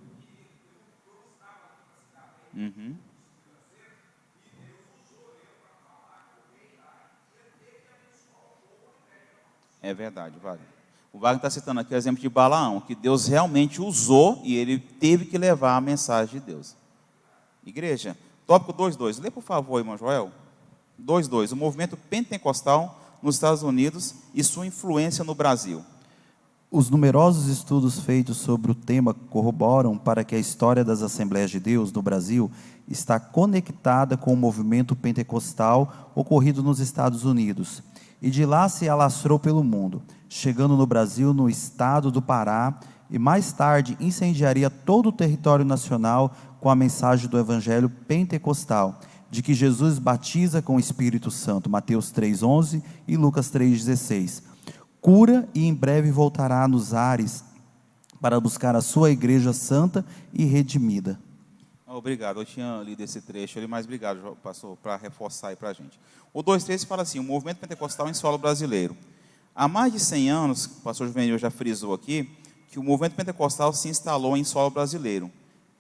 Uhum. É verdade, Wagner. O Wagner está citando aqui o exemplo de Balaão, que Deus realmente usou e ele teve que levar a mensagem de Deus. Igreja, tópico 2.2. Lê, por favor, irmão Joel. 2.2. O movimento pentecostal nos Estados Unidos e sua influência no Brasil. Os numerosos estudos feitos sobre o tema corroboram para que a história das Assembleias de Deus no Brasil está conectada com o movimento pentecostal ocorrido nos Estados Unidos. E de lá se alastrou pelo mundo, chegando no Brasil, no estado do Pará, e mais tarde incendiaria todo o território nacional com a mensagem do Evangelho pentecostal, de que Jesus batiza com o Espírito Santo, Mateus 3,11 e Lucas 3,16. Cura e em breve voltará nos ares para buscar a sua igreja santa e redimida. Obrigado, eu tinha lido esse trecho ali, mas obrigado, pastor, para reforçar aí para a gente. O 2.3 fala assim, o movimento pentecostal em solo brasileiro. Há mais de 100 anos, o pastor Juvenil já frisou aqui, que o movimento pentecostal se instalou em solo brasileiro.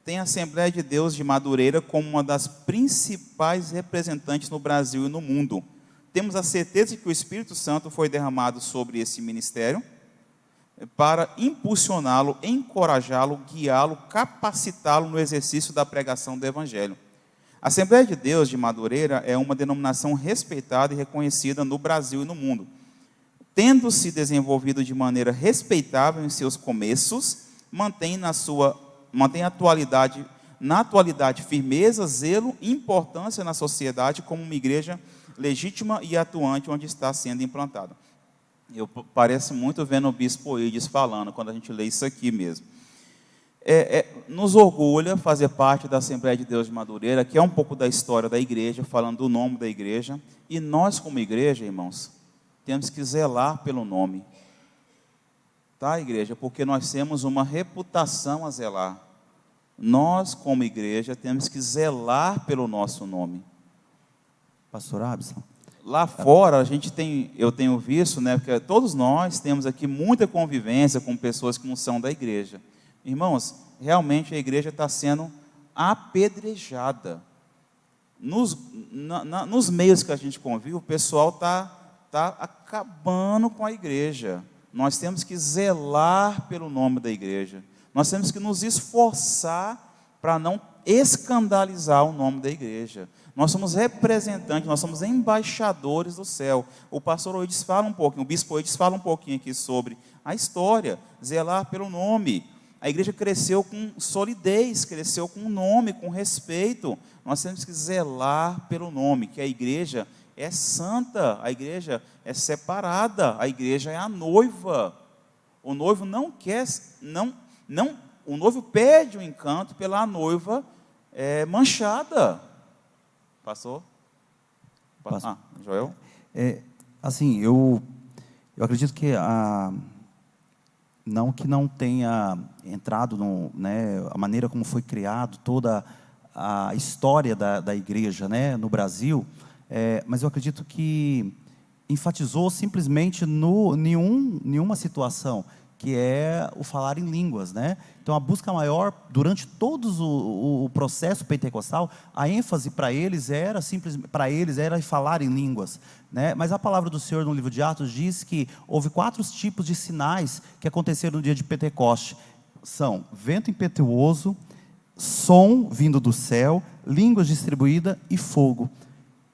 Tem a Assembleia de Deus de Madureira como uma das principais representantes no Brasil e no mundo. Temos a certeza de que o Espírito Santo foi derramado sobre esse ministério para impulsioná-lo, encorajá-lo, guiá-lo, capacitá-lo no exercício da pregação do Evangelho. A Assembleia de Deus de Madureira é uma denominação respeitada e reconhecida no Brasil e no mundo. Tendo se desenvolvido de maneira respeitável em seus começos, mantém na atualidade firmeza, zelo e importância na sociedade como uma igreja legítima e atuante onde está sendo implantada. Eu parece muito vendo o bispo Ides falando, quando a gente lê isso aqui mesmo. Nos orgulha fazer parte da Assembleia de Deus de Madureira, que é um pouco da história da igreja, falando do nome da igreja. E nós, como igreja, irmãos, temos que zelar pelo nome. Tá, igreja? Porque nós temos uma reputação a zelar. Nós, como igreja, temos que zelar pelo nosso nome. Pastor Abson? Lá fora, eu tenho visto, né, porque todos nós temos aqui muita convivência com pessoas que não são da igreja. Irmãos, realmente a igreja está sendo apedrejada. Nos meios que a gente convive, o pessoal está acabando com a igreja. Nós temos que zelar pelo nome da igreja. Nós temos que nos esforçar para não escandalizar o nome da igreja. Nós somos representantes, nós somos embaixadores do céu. O pastor Oides fala um pouquinho, o bispo Oides fala um pouquinho aqui sobre a história, zelar pelo nome. A igreja cresceu com solidez, cresceu com nome, com respeito. Nós temos que zelar pelo nome, que a igreja é santa, a igreja é separada, a igreja é a noiva. O noivo não quer, o noivo perde o encanto pela noiva manchada. Passou? Joel? Assim, eu acredito que não que não tenha entrado a maneira como foi criado toda a história da igreja, né, no Brasil, mas eu acredito que enfatizou simplesmente nenhuma situação, que é o falar em línguas, né? Então, a busca maior, durante todo o processo pentecostal, a ênfase para eles era falar em línguas, né? Mas a palavra do Senhor no livro de Atos diz que houve 4 tipos de sinais que aconteceram no dia de Pentecoste. São vento impetuoso, som vindo do céu, línguas distribuídas e fogo.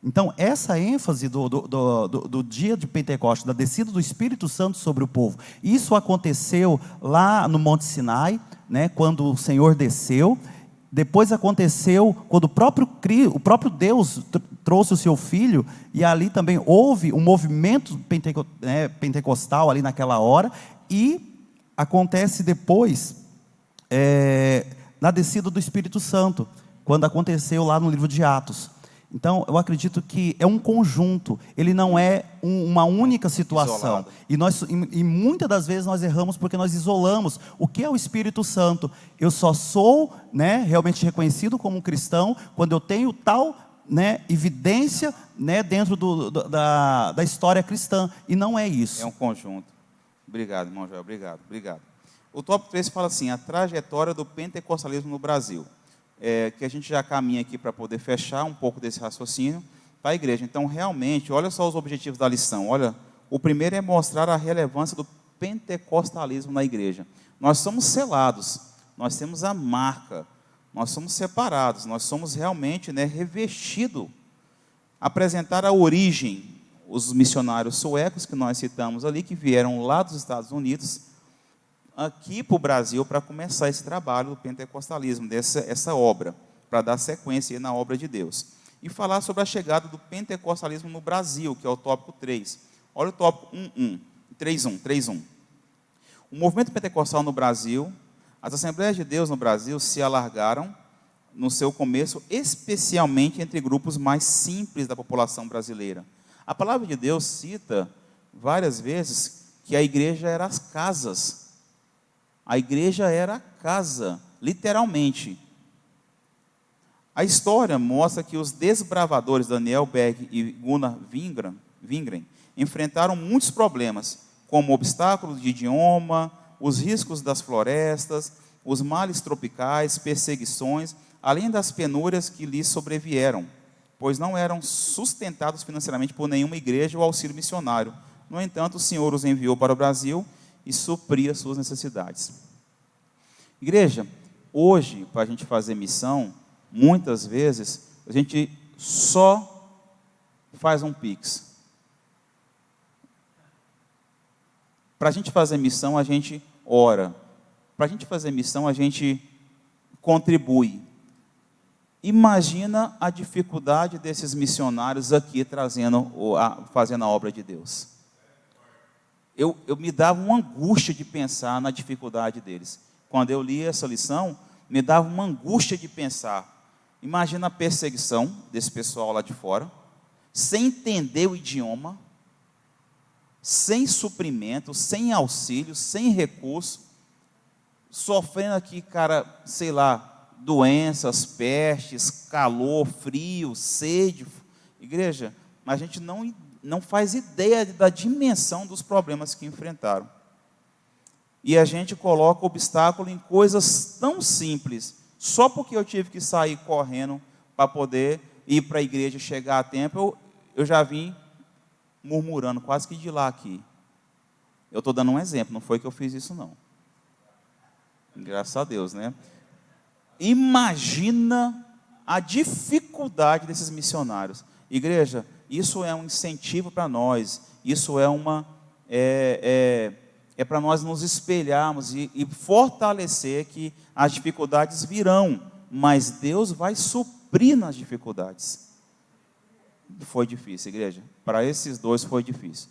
Então, essa ênfase do dia de Pentecostes, da descida do Espírito Santo sobre o povo, isso aconteceu lá no Monte Sinai, né, quando o Senhor desceu. Depois aconteceu quando o próprio Deus trouxe o seu Filho, e ali também houve um movimento pentecostal ali naquela hora, e acontece depois, na descida do Espírito Santo, quando aconteceu lá no livro de Atos. Então, eu acredito que é um conjunto, ele não é uma única situação. E muitas das vezes nós erramos porque nós isolamos o que é o Espírito Santo. Eu só sou, realmente reconhecido como um cristão quando eu tenho tal, evidência, dentro da história cristã, e não é isso. É um conjunto. Obrigado, irmão Joel, obrigado. O tópico 3 fala assim: a trajetória do pentecostalismo no Brasil. Que a gente já caminha aqui para poder fechar um pouco desse raciocínio para a igreja. Então, realmente, olha só os objetivos da lição. Olha, o primeiro é mostrar a relevância do pentecostalismo na igreja. Nós somos selados, nós temos a marca, nós somos separados, nós somos realmente revestidos. Apresentar a origem, os missionários suecos que nós citamos ali, que vieram lá dos Estados Unidos, aqui para o Brasil, para começar esse trabalho do pentecostalismo, essa obra, para dar sequência na obra de Deus. E falar sobre a chegada do pentecostalismo no Brasil, que é o tópico 3. Olha o tópico 3.1. O movimento pentecostal no Brasil, as Assembleias de Deus no Brasil se alargaram no seu começo, especialmente entre grupos mais simples da população brasileira. A palavra de Deus cita várias vezes que a igreja era as casas. A igreja era a casa, literalmente. A história mostra que os desbravadores Daniel Berg e Gunnar Wingren enfrentaram muitos problemas, como obstáculos de idioma, os riscos das florestas, os males tropicais, perseguições, além das penúrias que lhes sobrevieram, pois não eram sustentados financeiramente por nenhuma igreja ou auxílio missionário. No entanto, o Senhor os enviou para o Brasil e suprir suas necessidades. Igreja, hoje, para a gente fazer missão, muitas vezes, a gente só faz um Pix. Para a gente fazer missão, a gente ora. Para a gente fazer missão, a gente contribui. Imagina a dificuldade desses missionários aqui fazendo a obra de Deus. Eu me dava uma angústia de pensar na dificuldade deles. Quando eu li essa lição, me dava uma angústia de pensar. Imagina a perseguição desse pessoal lá de fora, sem entender o idioma, sem suprimento, sem auxílio, sem recurso, sofrendo aqui, doenças, pestes, calor, frio, sede. Igreja, mas a gente não faz ideia da dimensão dos problemas que enfrentaram. E a gente coloca obstáculo em coisas tão simples, só porque eu tive que sair correndo para poder ir para a igreja e chegar a tempo, eu já vim murmurando, quase que de lá aqui. Eu estou dando um exemplo, não foi que eu fiz isso não. Graças a Deus, né? Imagina a dificuldade desses missionários. Igreja, isso é um incentivo para nós, isso é para nós nos espelharmos e fortalecer que as dificuldades virão, mas Deus vai suprir nas dificuldades. Foi difícil, igreja. Para esses dois foi difícil.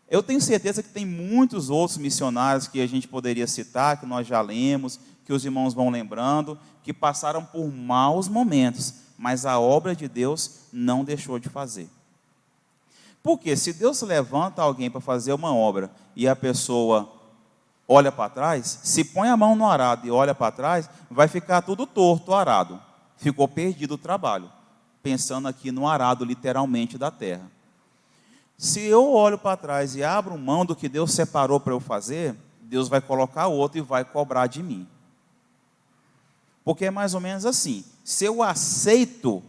Eu tenho certeza que tem muitos outros missionários que a gente poderia citar, que nós já lemos, que os irmãos vão lembrando, que passaram por maus momentos, mas a obra de Deus não deixou de fazer. Porque se Deus levanta alguém para fazer uma obra e a pessoa olha para trás, se põe a mão no arado e olha para trás, vai ficar tudo torto o arado. Ficou perdido o trabalho, pensando aqui no arado literalmente da terra. Se eu olho para trás e abro mão do que Deus separou para eu fazer, Deus vai colocar outro e vai cobrar de mim. Porque é mais ou menos assim, se eu aceito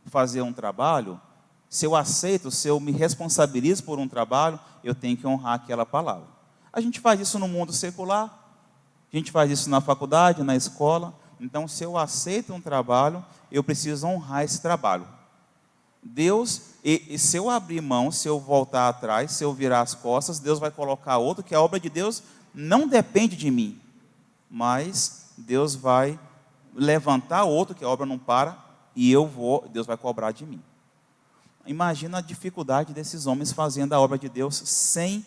fazer um trabalho, se eu me responsabilizo por um trabalho, eu tenho que honrar aquela palavra. A gente faz isso no mundo secular, a gente faz isso na faculdade, na escola. Então, se eu aceito um trabalho, eu preciso honrar esse trabalho. Deus, e se eu abrir mão, se eu voltar atrás, se eu virar as costas, Deus vai colocar outro, que a obra de Deus não depende de mim, mas Deus vai levantar outro, que a obra não para, e Deus vai cobrar de mim. Imagina a dificuldade desses homens fazendo a obra de Deus sem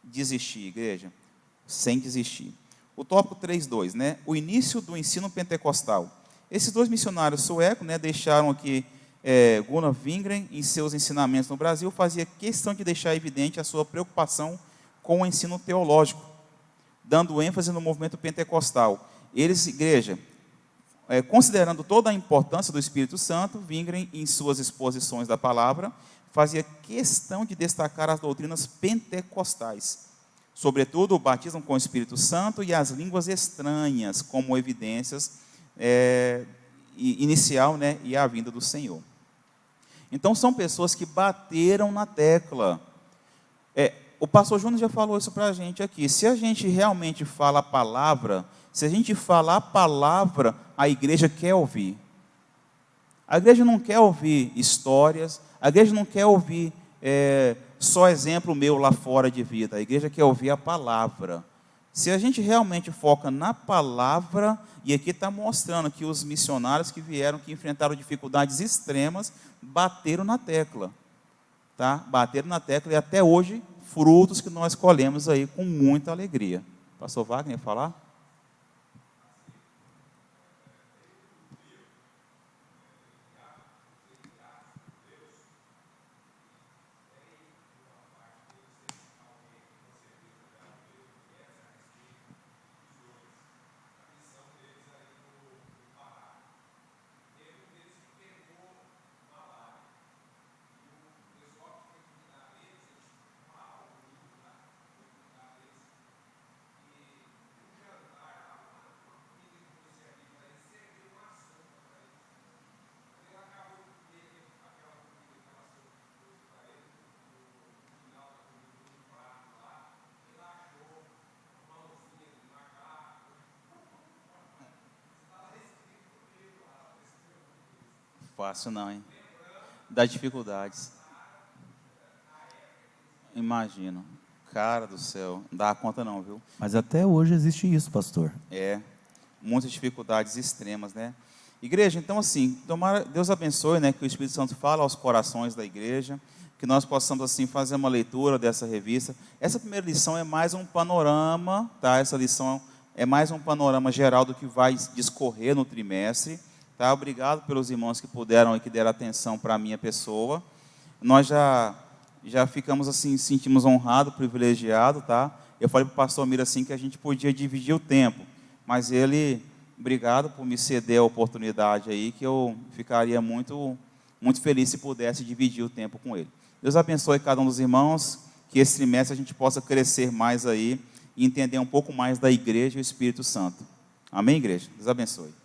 desistir, igreja, sem desistir. O tópico 3.2, né? O início do ensino pentecostal. Esses dois missionários suecos, né, deixaram aqui Gunnar Wingren, em seus ensinamentos no Brasil, fazia questão de deixar evidente a sua preocupação com o ensino teológico, dando ênfase no movimento pentecostal. Eles, igreja, considerando toda a importância do Espírito Santo, Wingren, em suas exposições da palavra, fazia questão de destacar as doutrinas pentecostais, sobretudo o batismo com o Espírito Santo e as línguas estranhas, como evidências inicial, né, e a vinda do Senhor. Então, são pessoas que bateram na tecla. O pastor Júnior já falou isso para a gente aqui. Se a gente realmente fala a palavra, se a gente falar a palavra, a igreja quer ouvir. A igreja não quer ouvir histórias, a igreja não quer ouvir só exemplo meu lá fora de vida. A igreja quer ouvir a palavra. Se a gente realmente foca na palavra, e aqui está mostrando que os missionários que vieram, que enfrentaram dificuldades extremas, bateram na tecla. Tá? Bateram na tecla e até hoje, frutos que nós colhemos aí com muita alegria. Pastor Wagner, falar? Fácil não, hein? Das dificuldades. Imagino. Cara do céu, não dá conta não, viu? Mas até hoje existe isso, pastor. Muitas dificuldades extremas, né? Igreja, então assim, tomara, Deus abençoe, né, que o Espírito Santo fale aos corações da igreja, que nós possamos assim fazer uma leitura dessa revista. Essa primeira lição é mais um panorama, tá? Essa lição é mais um panorama geral do que vai discorrer no trimestre. Tá? Obrigado pelos irmãos que puderam e que deram atenção para a minha pessoa. Nós já ficamos assim, sentimos honrado, privilegiado, tá? Eu falei para o pastor Mira assim que a gente podia dividir o tempo, mas ele, obrigado por me ceder a oportunidade aí, que eu ficaria muito, muito feliz se pudesse dividir o tempo com ele. Deus abençoe cada um dos irmãos, que esse trimestre a gente possa crescer mais aí e entender um pouco mais da igreja e o Espírito Santo. Amém, igreja? Deus abençoe.